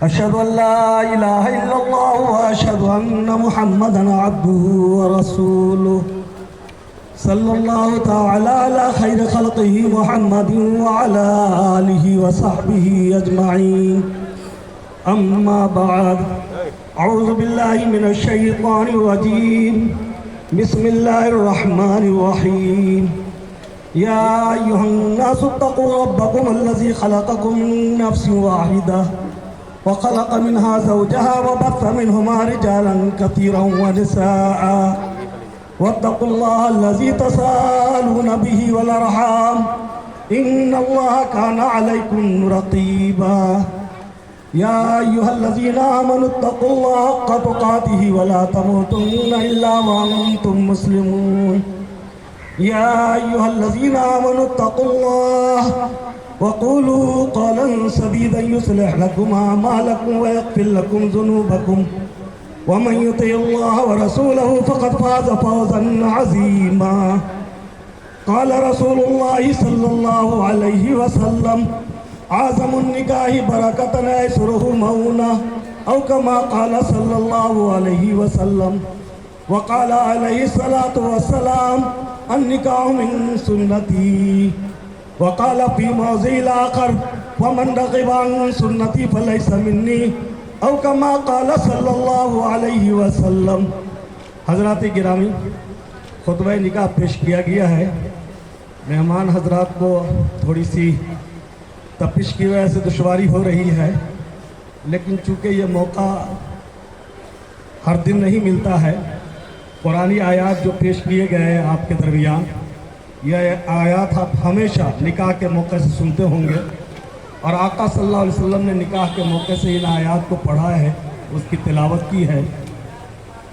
أشهد أن لا إله إلا الله وأشهد أن محمدًا عبده ورسوله صلى الله تعالى على خير خلقه محمد وعلى آله وصحبه أجمعين أما بعد أعوذ بالله من الشيطان الرجيم بسم الله الرحمن الرحيم يا أيها الناس اتقوا ربكم الذي خلقكم من نفس واحدة وخلق منها زوجها وبث منهما رجالا كثيرا ونساء واتقوا الله الذي تساءلون به والأرحام إن الله كان عليكم رقيبا يا أيها الذين آمنوا اتقوا الله حق تقاته ولا تموتن إلا وأنتم مسلمون يا أيها الذين آمنوا اتقوا الله وقولوا قولا سديدا يصلح لكم أعمالكم ويغفر لكم ذنوبكم ومن يطع الله ورسوله فقد فاز فوزا عظيما قال رسول الله صلى الله عليه وسلم أعظم النكاح بركة أيسره مؤونة أو كما قال صلى الله عليه وسلم وقال عليه الصلاة والسلام النکاح من سنتی وقال فی موضع آخر ومن رغب عن سنتی فلیس منی او کما قال صلی اللہ علیہ وسلم۔ حضرات گرامی، خطبہ نکاح پیش کیا گیا ہے۔ مہمان حضرات کو تھوڑی سی تپش کی وجہ سے دشواری ہو رہی ہے، لیکن چونکہ یہ موقع ہر دن نہیں ملتا ہے، قرآنی آیات جو پیش کیے گئے ہیں آپ کے درمیان، یہ آیات آپ ہمیشہ نکاح کے موقع سے سنتے ہوں گے، اور آقا صلی اللہ علیہ وسلم نے نکاح کے موقع سے ان آیات کو پڑھا ہے، اس کی تلاوت کی ہے۔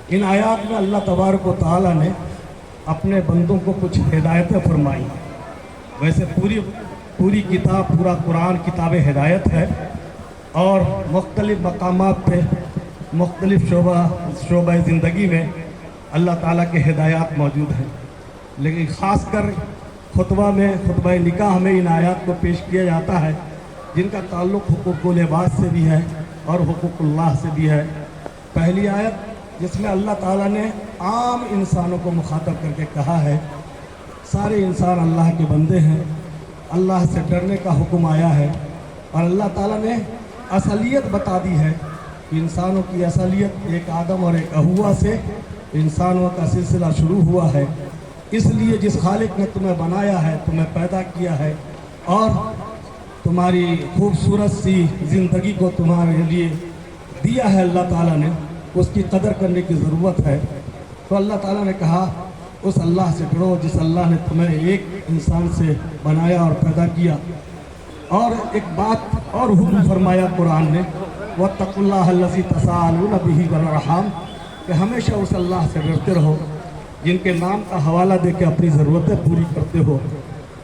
ان آیات میں اللہ تبارک و تعالیٰ نے اپنے بندوں کو کچھ ہدایتیں فرمائی۔ ویسے پوری کتاب، پورا قرآن کتاب ہدایت ہے، اور مختلف مقامات پہ مختلف شعبہ زندگی میں اللہ تعالیٰ کے ہدایات موجود ہیں، لیکن خاص کر خطبہ نکاح میں ان آیات کو پیش کیا جاتا ہے جن کا تعلق حقوق العباد سے بھی ہے اور حقوق اللہ سے بھی ہے۔ پہلی آیت جس میں اللہ تعالیٰ نے عام انسانوں کو مخاطب کر کے کہا ہے، سارے انسان اللہ کے بندے ہیں، اللہ سے ڈرنے کا حکم آیا ہے، اور اللہ تعالیٰ نے اصلیت بتا دی ہے کہ انسانوں کی اصلیت ایک آدم اور ایک حوا سے انسانوں کا سلسلہ شروع ہوا ہے۔ اس لیے جس خالق نے تمہیں بنایا ہے، تمہیں پیدا کیا ہے، اور تمہاری خوبصورت سی زندگی کو تمہارے لیے دیا ہے اللہ تعالیٰ نے، اس کی قدر کرنے کی ضرورت ہے۔ تو اللہ تعالیٰ نے کہا اس اللہ سے ڈرو جس اللہ نے تمہیں ایک انسان سے بنایا اور پیدا کیا۔ اور ایک بات اور حکم فرمایا قرآن نے، وَاتَّقُوا اللَّهَ الَّذِي تَسَاءَلُونَ بِهِ وَالْأَرْحَامَ، کہ ہمیشہ اس اللہ سے ڈرتے رہو جن کے نام کا حوالہ دے کے اپنی ضرورتیں پوری کرتے ہو۔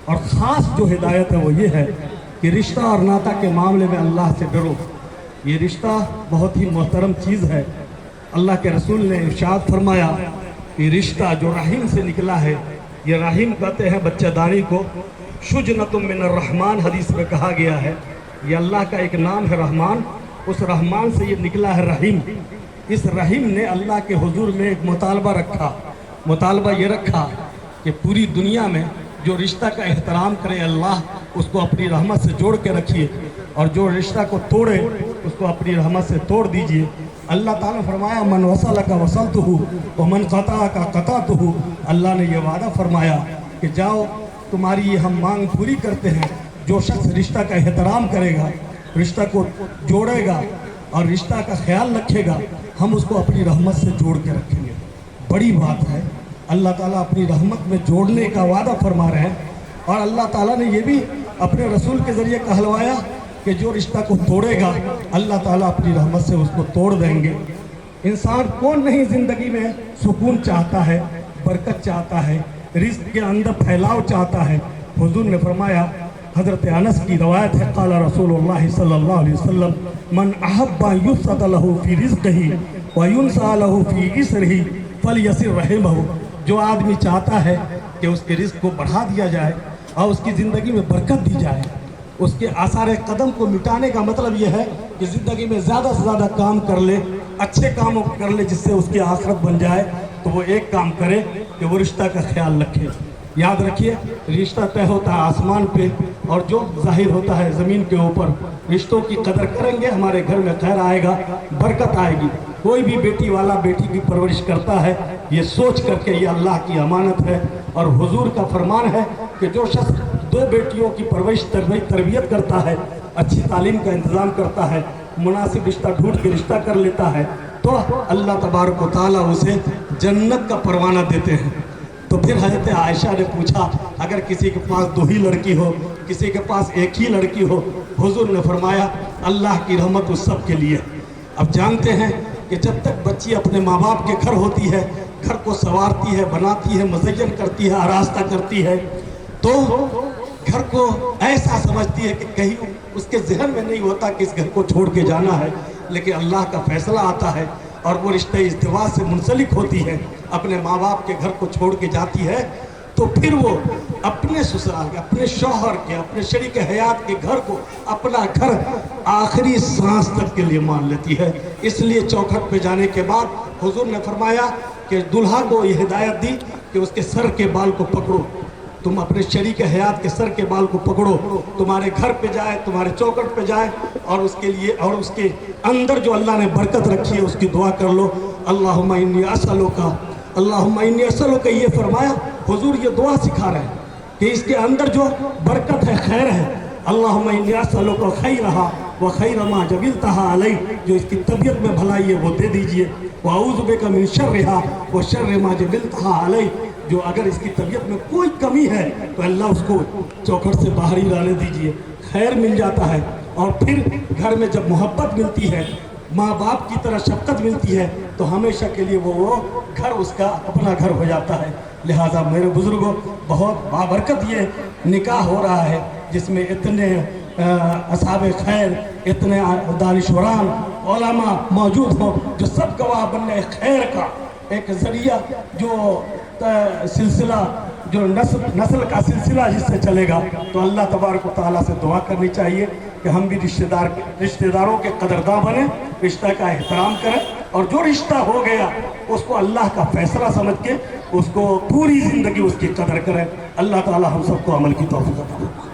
اور خاص جو ہدایت ہے وہ یہ ہے کہ رشتہ اور ناطہ کے معاملے میں اللہ سے ڈرو۔ یہ رشتہ بہت ہی محترم چیز ہے۔ اللہ کے رسول نے ارشاد فرمایا کہ رشتہ جو رحم سے نکلا ہے، یہ رحم کہتے ہیں بچہ دانی کو، شجنۃ من الرحمن حدیث میں کہا گیا ہے، یہ اللہ کا ایک نام ہے رحمان، اس رحمان سے یہ نکلا ہے رحیم۔ اس رحیم نے اللہ کے حضور میں ایک مطالبہ یہ رکھا کہ پوری دنیا میں جو رشتہ کا احترام کرے اللہ اس کو اپنی رحمت سے جوڑ کے رکھیے، اور جو رشتہ کو توڑے اس کو اپنی رحمت سے توڑ دیجئے۔ اللہ تعالیٰ نے فرمایا من وصلک وصلتہ ومن قطعک قطعتہ، اللہ نے یہ وعدہ فرمایا کہ جاؤ تمہاری یہ ہم مانگ پوری کرتے ہیں، جو شخص رشتہ کا احترام کرے گا، رشتہ کو جوڑے گا اور رشتہ کا خیال رکھے گا، ہم اس کو اپنی رحمت سے جوڑ کے رکھیں گے۔ بڑی بات ہے، اللہ تعالیٰ اپنی رحمت میں جوڑنے کا وعدہ فرما رہے ہیں، اور اللہ تعالیٰ نے یہ بھی اپنے رسول کے ذریعے کہلوایا کہ جو رشتہ کو توڑے گا اللہ تعالیٰ اپنی رحمت سے اس کو توڑ دیں گے۔ انسان کون نہیں زندگی میں سکون چاہتا ہے، برکت چاہتا ہے، رزق کے اندر پھیلاؤ چاہتا ہے۔ حضور نے فرمایا، حضرت انس کی روایت ہے، قال رسول اللہ صلی اللہ علیہ وسلم من احب یبسط له فی رزقہ وینسى له فی عسرہ فلیصل رحمہ، جو آدمی چاہتا ہے کہ اس کے رزق کو بڑھا دیا جائے اور اس کی زندگی میں برکت دی جائے، اس کے آثار قدم کو مٹانے کا مطلب یہ ہے کہ زندگی میں زیادہ سے زیادہ کام کر لے، اچھے کاموں کو کر لے جس سے اس کی آخرت بن جائے، تو وہ ایک کام کرے کہ وہ رشتہ کا خیال رکھے۔ یاد رکھیے رشتہ طے ہوتا ہے آسمان پہ اور جو ظاہر ہوتا ہے زمین کے اوپر۔ رشتوں کی قدر کریں گے ہمارے گھر میں خیر آئے گا، برکت آئے گی۔ کوئی بھی بیٹی والا بیٹی کی پرورش کرتا ہے یہ سوچ کر کے یہ اللہ کی امانت ہے، اور حضور کا فرمان ہے کہ جو شخص 2 بیٹیوں کی پرورش تربیت کرتا ہے، اچھی تعلیم کا انتظام کرتا ہے، مناسب رشتہ ڈھونڈ کے رشتہ کر لیتا ہے، تو اللہ تبارک و تعالیٰ اسے جنت کا پروانہ دیتے ہیں۔ تو پھر حضرت عائشہ نے پوچھا اگر کسی کے پاس 2 ہی لڑکی ہو، کسی کے پاس 1 ہی لڑکی ہو، حضور نے فرمایا اللہ کی رحمت اس سب کے لیے۔ اب جانتے ہیں کہ جب تک بچی اپنے ماں باپ کے گھر ہوتی ہے، گھر کو سنوارتی ہے، بناتی ہے، مزین کرتی ہے، آراستہ کرتی ہے، تو گھر کو ایسا سمجھتی ہے کہ کہیں اس کے ذہن میں نہیں ہوتا کہ اس گھر کو چھوڑ کے جانا ہے، لیکن اللہ کا فیصلہ آتا ہے اور وہ رشتہ ازدواج سے منسلک ہوتی ہے، اپنے ماں باپ کے گھر کو چھوڑ کے جاتی ہے، تو پھر وہ اپنے سسرال کے، اپنے شوہر کے، اپنے شریک حیات کے گھر کو اپنا گھر آخری سانس تک کے لیے مان لیتی ہے۔ اس لیے چوکھٹ پہ جانے کے بعد حضور نے فرمایا کہ دلہا کو یہ ہدایت دی کہ اس کے سر کے بال کو پکڑو، تم اپنے شریک حیات کے سر کے بال کو پکڑو، تمہارے گھر پہ جائے، تمہارے چوکٹ پہ جائے، اور اس کے لیے اور اس کے اندر جو اللہ نے برکت رکھی ہے اس کی دعا کر لو۔ اللہم انی اسألک، اللہم انی اسألک، یہ فرمایا حضور یہ دعا سکھا رہے ہیں کہ اس کے اندر جو برکت ہے، خیر ہے۔ اللہم انی اسألک خیرہا وخیر ما جبلتہا علیہ، جو اس کی طبیعت میں بھلائی ہے وہ دے دیجئے، واعوذ بک من شرہا وشر ما جبلتہا علیہ، جو اگر اس کی طبیعت میں کوئی کمی ہے تو اللہ اس کو چوکھٹ سے باہر ہی لانے دیجئے، خیر مل جاتا ہے۔ اور پھر گھر میں جب محبت ملتی ہے، ماں باپ کی طرح شفقت ملتی ہے، تو ہمیشہ کے لیے وہ گھر اس کا اپنا گھر ہو جاتا ہے۔ لہٰذا میرے بزرگوں، بہت بابرکت یہ نکاح ہو رہا ہے جس میں اتنے اصحاب خیر، اتنے دانشوران، علماء موجود ہوں جو سب گواہ بننے خیر کا ایک ذریعہ، جو سلسلہ، جو نسل کا سلسلہ جس سے چلے گا۔ تو اللہ تبارک و تعالیٰ سے دعا کرنی چاہیے کہ ہم بھی رشتہ داروں کے قدرداں بنیں، رشتہ کا احترام کریں، اور جو رشتہ ہو گیا اس کو اللہ کا فیصلہ سمجھ کے اس کو پوری زندگی اس کی قدر کریں۔ اللہ تعالیٰ ہم سب کو عمل کی توفیق عطا فرمائے۔